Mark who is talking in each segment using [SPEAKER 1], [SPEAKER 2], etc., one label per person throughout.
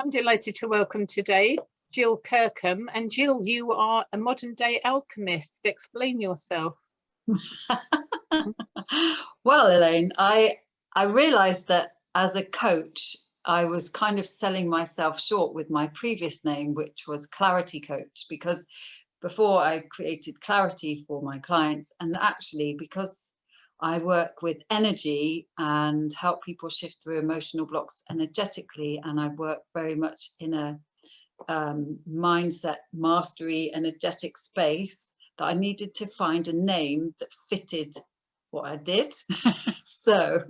[SPEAKER 1] I'm delighted to welcome today Gill Kirkham. And Gill, you are a modern day alchemist. Explain yourself.
[SPEAKER 2] Well, Elaine, I realized that as a coach, I was kind of selling myself short with my previous name, which was Clarity Coach, because before I created clarity for my clients, and actually because I work with energy and help people shift through emotional blocks energetically, and I work very much in a mindset mastery energetic space, that I needed to find a name that fitted what I did. So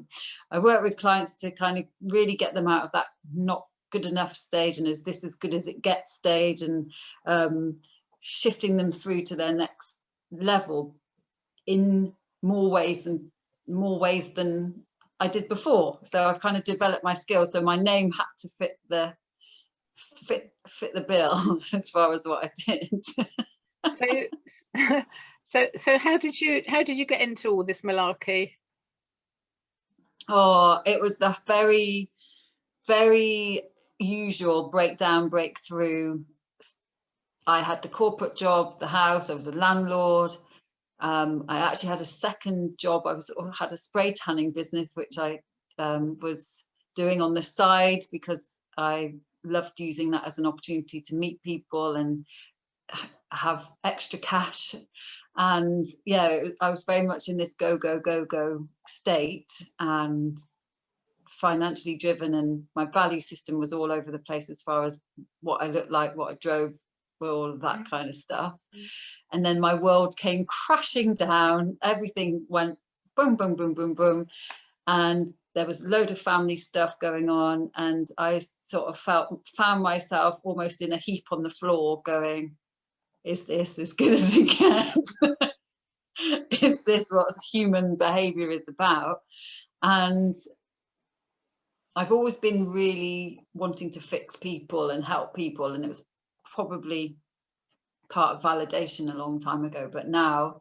[SPEAKER 2] I work with clients to kind of really get them out of that not good enough stage and is this as good as it gets stage, and shifting them through to their next level in more ways than I did before. So I've kind of developed my skills, so my name had to fit the bill as far as what I did.
[SPEAKER 1] So how did you get into all this malarkey?
[SPEAKER 2] Oh, it was the very, very usual breakdown, breakthrough. I had the corporate job, the house, I was a landlord. I actually had a second job. I had a spray tanning business, which I was doing on the side because I loved using that as an opportunity to meet people and have extra cash. And yeah, I was very much in this go state and financially driven, and my value system was all over the place as far as what I looked like, what I drove, all of that kind of stuff. And then my world came crashing down. Everything went boom, boom, boom, boom, boom. And there was a load of family stuff going on. And I sort of found myself almost in a heap on the floor going, is this as good as it gets? Is this what human behavior is about? And I've always been really wanting to fix people and help people. And it was probably part of validation a long time ago, but now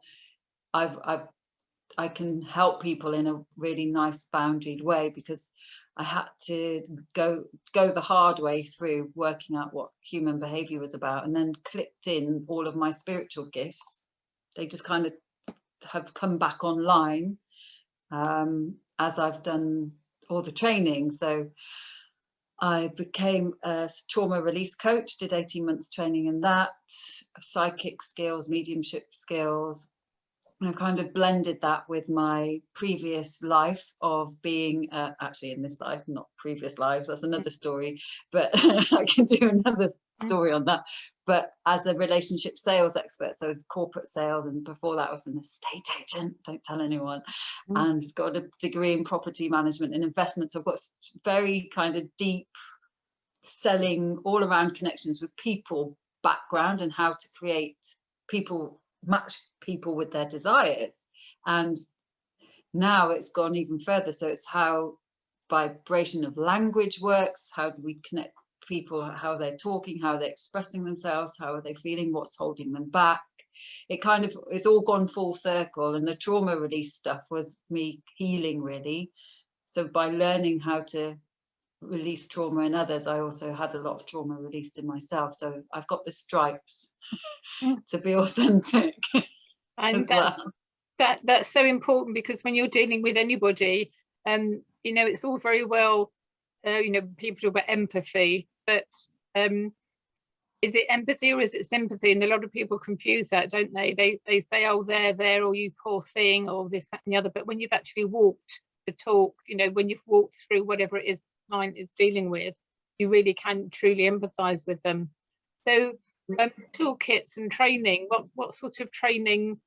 [SPEAKER 2] I can help people in a really nice boundaried way, because I had to go the hard way through working out what human behavior was about, and then clicked in all of my spiritual gifts. They just kind of have come back online as I've done all the training. So I became a trauma release coach, did 18 months training in that, psychic skills, mediumship skills. And I kind of blended that with my previous life of being, actually in this life, not previous lives, that's another story, but I can do another story on that. But as a relationship sales expert, so corporate sales, and before that I was an estate agent, don't tell anyone, and got a degree in property management and investments. So I've got very kind of deep selling all around connections with people background, and how to create people, match people with their desires. And now it's gone even further, so it's how vibration of language works. How do we connect people, how they're talking, how they're expressing themselves, how are they feeling, what's holding them back. It kind of, it's all gone full circle. And the trauma release stuff was me healing, really. So by learning how to release trauma in others, I also had a lot of trauma released in myself. So I've got the stripes to be authentic.
[SPEAKER 1] And
[SPEAKER 2] well.
[SPEAKER 1] that's so important, because when you're dealing with anybody, you know, it's all very well, you know, people talk about empathy, but is it empathy or is it sympathy? And a lot of people confuse that, don't they? They say, oh, there, or you poor thing, or this, that, and the other. But when you've actually walked the talk, you know, when you've walked through whatever it is the client is dealing with, you really can truly empathize with them. So toolkits and training, what sort of training,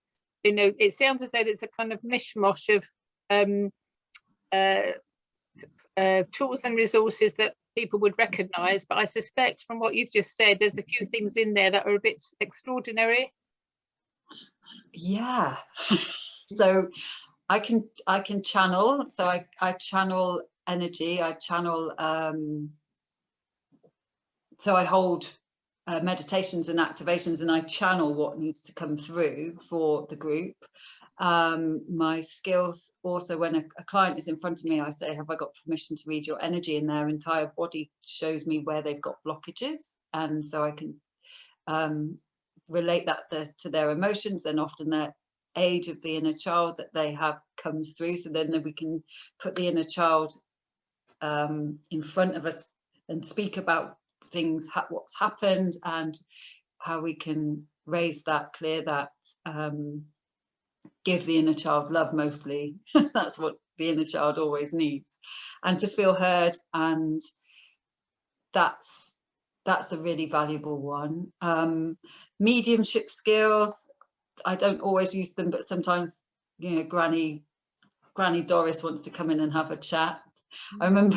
[SPEAKER 1] you know, it sounds as though there's a kind of mishmash of tools and resources that people would recognize, but I suspect from what you've just said, there's a few things in there that are a bit extraordinary.
[SPEAKER 2] Yeah. So I can channel, so I channel energy, I channel so I hold meditations and activations, and I channel what needs to come through for the group. My skills also, when a client is in front of me, I say, have I got permission to read your energy? And their entire body shows me where they've got blockages, and so I can relate that to their emotions, and often their age of the inner child that they have comes through. So then we can put the inner child in front of us and speak about things, what's happened, and how we can raise that, clear that, give the inner child love mostly. That's what the inner child always needs, and to feel heard. And that's a really valuable one. Mediumship skills, I don't always use them, but sometimes, you know, Granny Doris wants to come in and have a chat. I remember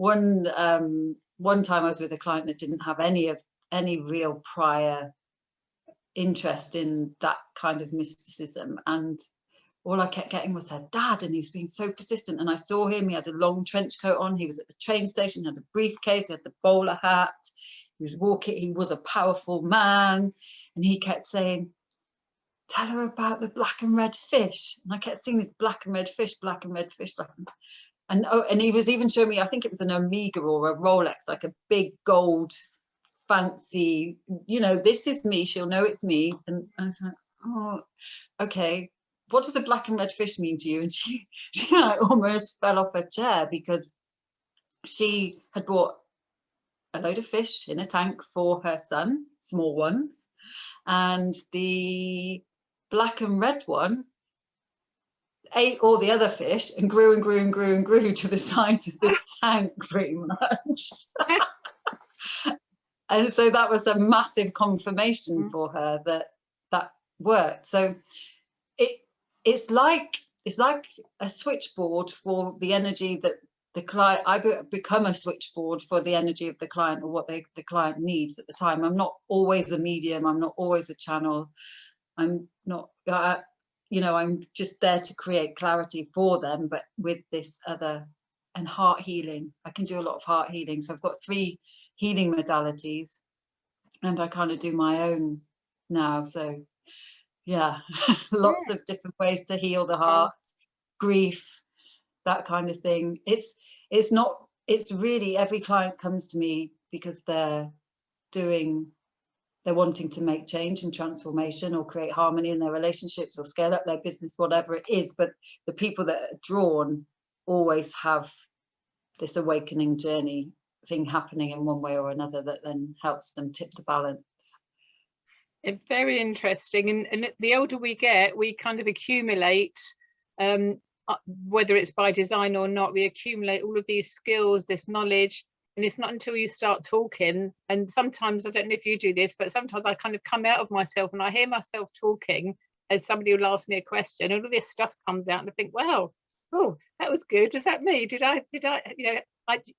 [SPEAKER 2] one time I was with a client that didn't have any real prior interest in that kind of mysticism, and all I kept getting was her dad, and he was being so persistent. And I saw him, he had a long trench coat on, he was at the train station, had a briefcase, he had the bowler hat, he was walking, he was a powerful man, and he kept saying, tell her about the black and red fish. And I kept seeing this black and red fish, black and red fish, and he was even showing me, I think it was an Omega or a Rolex, like a big gold fancy, you know, this is me, she'll know it's me. And I was like, oh, okay, what does a black and red fish mean to you? And she like almost fell off her chair, because she had bought a load of fish in a tank for her son, small ones, and the black and red one ate all the other fish and grew and grew and grew and grew to the size of the tank, pretty much. And so that was a massive confirmation for her that worked. So it's like a switchboard for the energy that the client, I become a switchboard for the energy of the client, or what the client needs at the time. I'm not always a medium, I'm not always a channel, I'm not, you know, I'm just there to create clarity for them, but with this other, and heart healing. I can do a lot of heart healing. So I've got 3 healing modalities, and I kind of do my own now. So yeah, lots of different ways to heal the heart, grief, that kind of thing. It's really, every client comes to me because they're wanting to make change and transformation, or create harmony in their relationships, or scale up their business, whatever it is. But the people that are drawn always have this awakening journey thing happening in one way or another, that then helps them tip the balance.
[SPEAKER 1] It's very interesting, and the older we get, we kind of accumulate, whether it's by design or not, we accumulate all of these skills, this knowledge. And it's not until you start talking, and sometimes, I don't know if you do this, but sometimes I kind of come out of myself and I hear myself talking as somebody will ask me a question, and all this stuff comes out, and I think, wow, oh, that was good. Was that me? Did I, you know,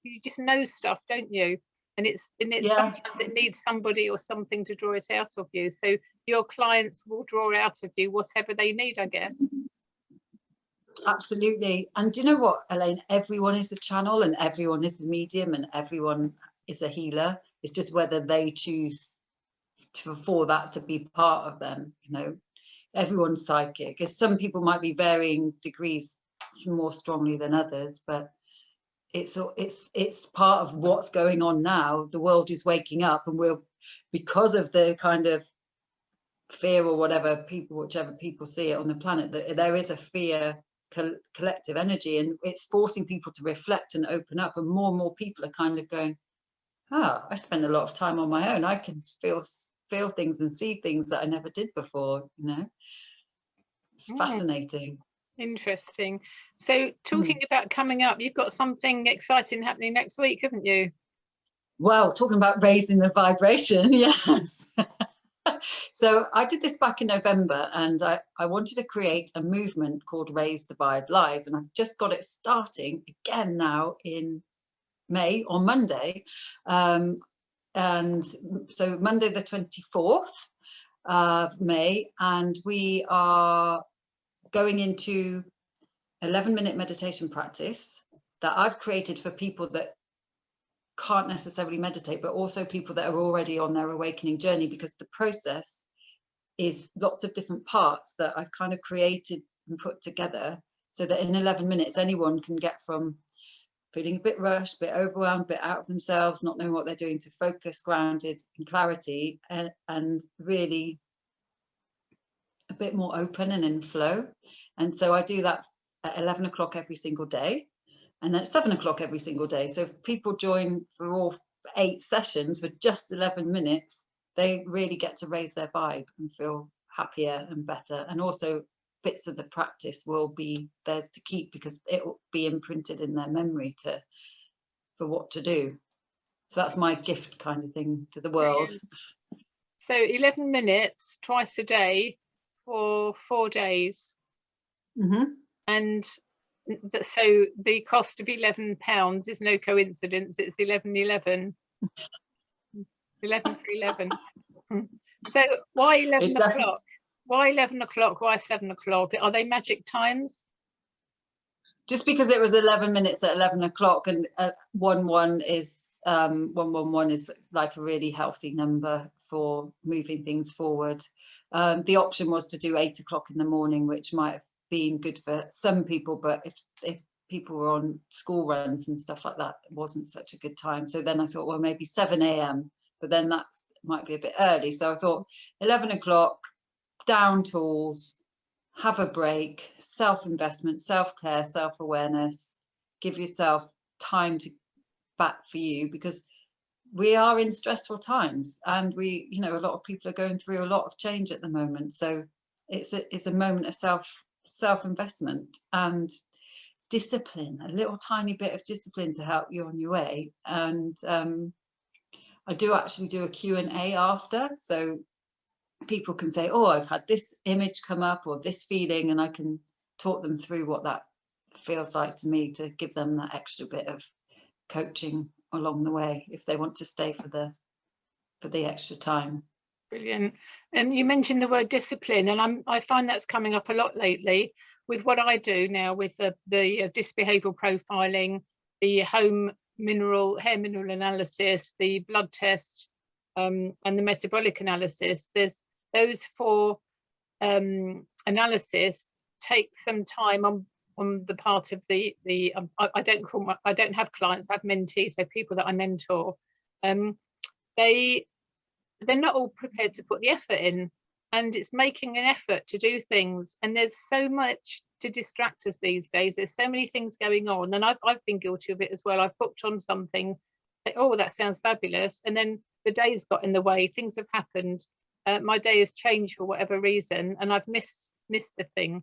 [SPEAKER 1] you just know stuff, don't you? And
[SPEAKER 2] Yeah.
[SPEAKER 1] sometimes it needs somebody or something to draw it out of you. So your clients will draw out of you whatever they need, I guess.
[SPEAKER 2] Absolutely. And do you know what, Elaine? Everyone is a channel, and everyone is a medium, and everyone is a healer. It's just whether they choose for that to be part of them. You know, everyone's psychic. Some people might be varying degrees more strongly than others, but it's part of what's going on now. The world is waking up, and because of the kind of fear or whichever people see it on the planet, that there is a fear collective energy, and it's forcing people to reflect and open up, and more people are kind of going, I spend a lot of time on my own, I can feel things and see things that I never did before, you know. It's fascinating.
[SPEAKER 1] Interesting. So talking about coming up, you've got something exciting happening next week, haven't you?
[SPEAKER 2] Well, talking about raising the vibration, yes. So I did this back in November, and I wanted to create a movement called Raise the Vibe Live, and I've just got it starting again now in May, on Monday. And so Monday the 24th of May, and we are going into 11-minute meditation practice that I've created for people that can't necessarily meditate, but also people that are already on their awakening journey, because the process is lots of different parts that I've kind of created and put together, so that in 11 minutes anyone can get from feeling a bit rushed, a bit overwhelmed, a bit out of themselves, not knowing what they're doing, to focus, grounded, in clarity, and really a bit more open and in flow. And so I do that at 11 o'clock every single day, and then at 7 o'clock every single day. So if people join for all 8 sessions for just 11 minutes, they really get to raise their vibe and feel happier and better. And also bits of the practice will be theirs to keep, because it will be imprinted in their memory for what to do. So that's my gift kind of thing to the world.
[SPEAKER 1] So 11 minutes twice a day for 4 days.
[SPEAKER 2] Mm-hmm.
[SPEAKER 1] And so the cost of £11 is no coincidence, it's 11 for 11. So why 11 o'clock? Why 11 o'clock? Why 7 o'clock? Are they magic times?
[SPEAKER 2] Just because it was 11 minutes at 11 o'clock, and 111 is like a really healthy number for moving things forward. The option was to do 8 o'clock in the morning, which might have been good for some people, but if people were on school runs and stuff like that, it wasn't such a good time. So then I thought, well, maybe 7 a.m, but then that might be a bit early. So I thought 11 o'clock, down tools, have a break, self-investment, self-care, self-awareness, give yourself time to back for you, because we are in stressful times, and we, you know, a lot of people are going through a lot of change at the moment. So it's a moment of self-investment and discipline, a little tiny bit of discipline to help you on your way. And I do actually do a Q&A after, so people can say, oh, I've had this image come up or this feeling, and I can talk them through what that feels like to me, to give them that extra bit of coaching along the way if they want to stay for the extra time.
[SPEAKER 1] Brilliant. And you mentioned the word discipline, and I find that's coming up a lot lately with what I do now with the disc behavioural profiling, the hair mineral analysis, the blood test, and the metabolic analysis. There's those 4 analysis take some time on the part of I don't have clients, I have mentees, so people that I mentor. They're not all prepared to put the effort in, and it's making an effort to do things. And there's so much to distract us these days. There's so many things going on, and I've been guilty of it as well. I've booked on something, oh, that sounds fabulous, and then the day's got in the way, things have happened, my day has changed for whatever reason, and I've missed the thing.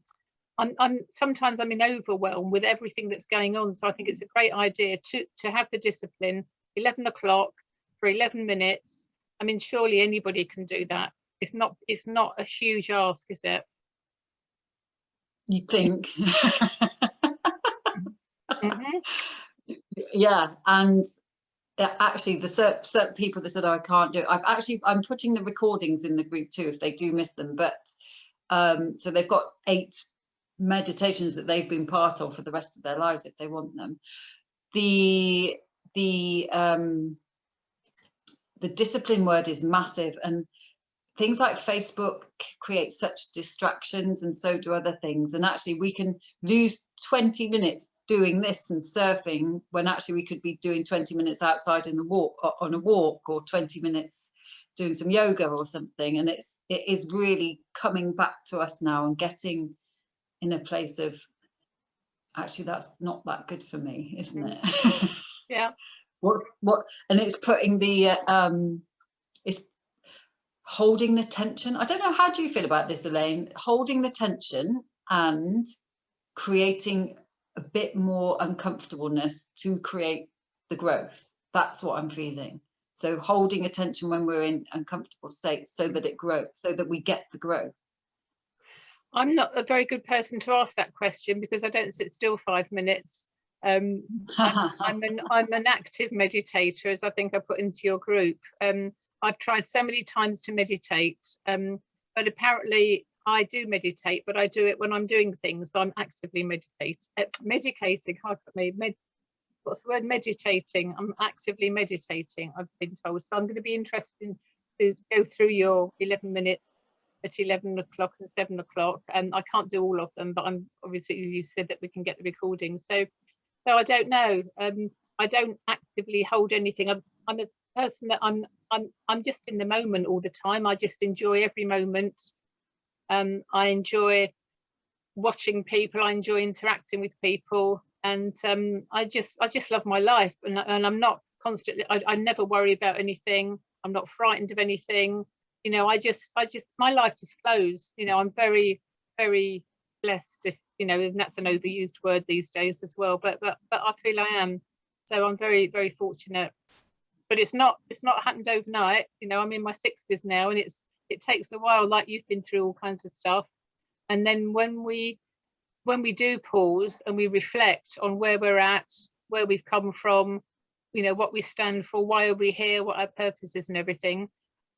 [SPEAKER 1] Sometimes I'm in overwhelm with everything that's going on. So I think it's a great idea to have the discipline. 11 o'clock for 11 minutes. I mean, surely anybody can do that. It's not a huge ask, is it?
[SPEAKER 2] You think?
[SPEAKER 1] Mm-hmm.
[SPEAKER 2] Yeah, and actually the certain people that said, oh, I can't do it, I'm putting the recordings in the group too if they do miss them, but so they've got 8 meditations that they've been part of for the rest of their lives if they want them. The discipline word is massive, and things like Facebook create such distractions, and so do other things. And actually we can lose 20 minutes doing this and surfing, when actually we could be doing 20 minutes outside on a walk, or 20 minutes doing some yoga or something. And it is really coming back to us now and getting in a place of, actually that's not that good for me, isn't it?
[SPEAKER 1] Yeah.
[SPEAKER 2] What and it's putting the it's holding the tension. I don't know, how do you feel about this, Elaine? Holding the tension and creating a bit more uncomfortableness to create the growth. That's what I'm feeling. So holding attention when we're in uncomfortable states so that it grows, so that we get the growth.
[SPEAKER 1] I'm not a very good person to ask that question, because I don't sit still 5 minutes. I'm an active meditator, as I think I put into your group. I've tried so many times to meditate, but apparently I do meditate, but I do it when I'm doing things. So I'm actively medicating. what's the word, meditating. I'm actively meditating, I've been told. So I'm going to be interested to go through your 11 minutes at 11 o'clock and 7 o'clock. And I can't do all of them, but I'm obviously, you said that we can get the recording. So I don't know. I don't actively hold anything. I'm a person that I'm just in the moment all the time. I just enjoy every moment. I enjoy watching people. I enjoy interacting with people, and I just love my life. And I'm not constantly. I never worry about anything. I'm not frightened of anything. You know, I just my life just flows. You know, I'm very, very blessed. If you know, and that's an overused word these days as well. But I feel I am. So I'm very, very fortunate. But it's not happened overnight. You know, I'm in my 60s now, and it takes a while. Like you've been through all kinds of stuff, and then when we do pause and we reflect on where we're at, where we've come from, you know, what we stand for, why are we here, what our purpose is, and everything,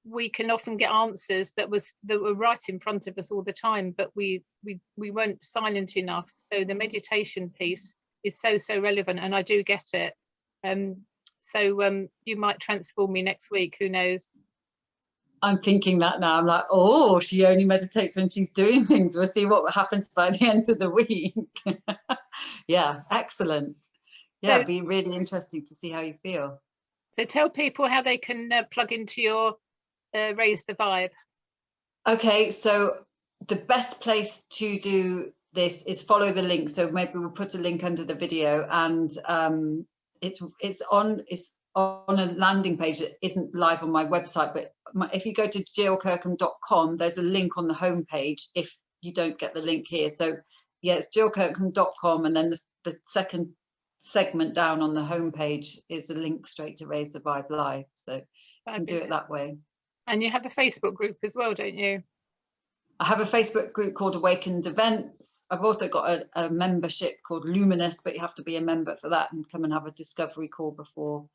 [SPEAKER 1] we can often get answers that were right in front of us all the time, but we weren't silent enough. So the meditation piece is so relevant, and I do get it. So you might transform me next week, who knows?
[SPEAKER 2] I'm thinking that now. I'm like, oh, she only meditates when she's doing things. We'll see what happens by the end of the week. Yeah, excellent. Yeah, it'd be really interesting to see how you feel.
[SPEAKER 1] So tell people how they can plug into your Raise the Vibe. Okay,
[SPEAKER 2] so the best place to do this is follow the link. So maybe we'll put a link under the video, and it's on a landing page that isn't live on my website, but if you go to gillkirkham.com, there's a link on the homepage if you don't get the link here. So yeah, it's gillkirkham.com, and then the second segment down on the homepage is a link straight to Raise the Vibe Live. So you can do it that way.
[SPEAKER 1] And you have a Facebook group as well, don't you?
[SPEAKER 2] I have a Facebook group called Awakened Events. I've also got a membership called Luminous, but you have to be a member for that and come and have a discovery call before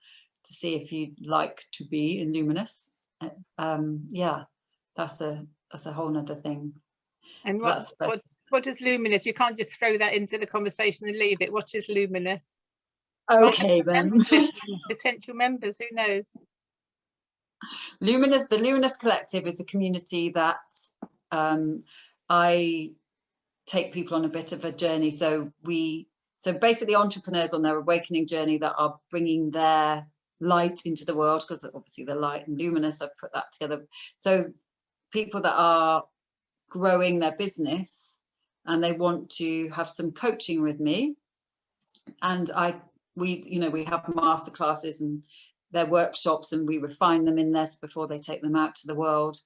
[SPEAKER 2] to see if you'd like to be in Luminous. Yeah, that's a whole nother thing.
[SPEAKER 1] And what is Luminous? You can't just throw that into the conversation and leave it. What is Luminous?
[SPEAKER 2] Okay, then.
[SPEAKER 1] Potential members, who knows?
[SPEAKER 2] The Luminous Collective is a community that I take people on a bit of a journey. So basically entrepreneurs on their awakening journey that are bringing their light into the world, because obviously the light and luminous, I've put that together. So people that are growing their business and they want to have some coaching with me, and we have masterclasses and their workshops, and we refine them in this before they take them out to the world.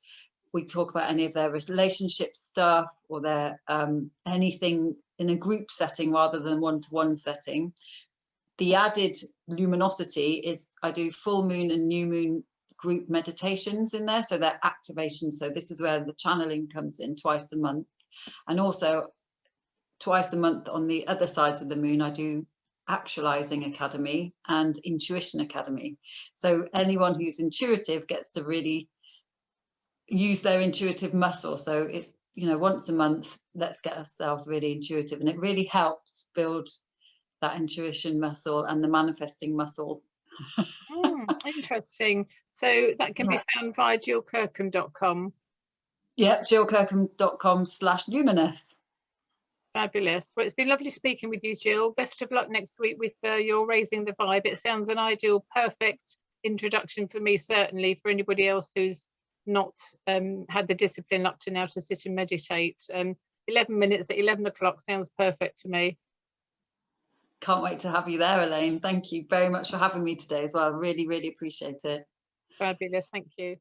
[SPEAKER 2] We talk about any of their relationship stuff or their anything in a group setting rather than one-to-one setting. The added luminosity is I do full moon and new moon group meditations in there, so they're activations. So this is where the channeling comes in twice a month, and also twice a month on the other sides of the moon I do Actualizing Academy and Intuition Academy. So anyone who's intuitive gets to really use their intuitive muscle. So it's, once a month, let's get ourselves really intuitive, and it really helps build that intuition muscle and the manifesting muscle.
[SPEAKER 1] Interesting. So that can be found via gillkirkham.com.
[SPEAKER 2] Yep, gillkirkham.com/luminous.
[SPEAKER 1] Fabulous. Well, it's been lovely speaking with you, Gill. Best of luck next week with your Raising the Vibe. It sounds an ideal, perfect introduction for me, certainly for anybody else who's not had the discipline up to now to sit and meditate. 11 minutes at 11 o'clock sounds perfect to me.
[SPEAKER 2] Can't wait to have you there, Elaine. Thank you very much for having me today as well. Really, really appreciate it.
[SPEAKER 1] Fabulous. Thank you.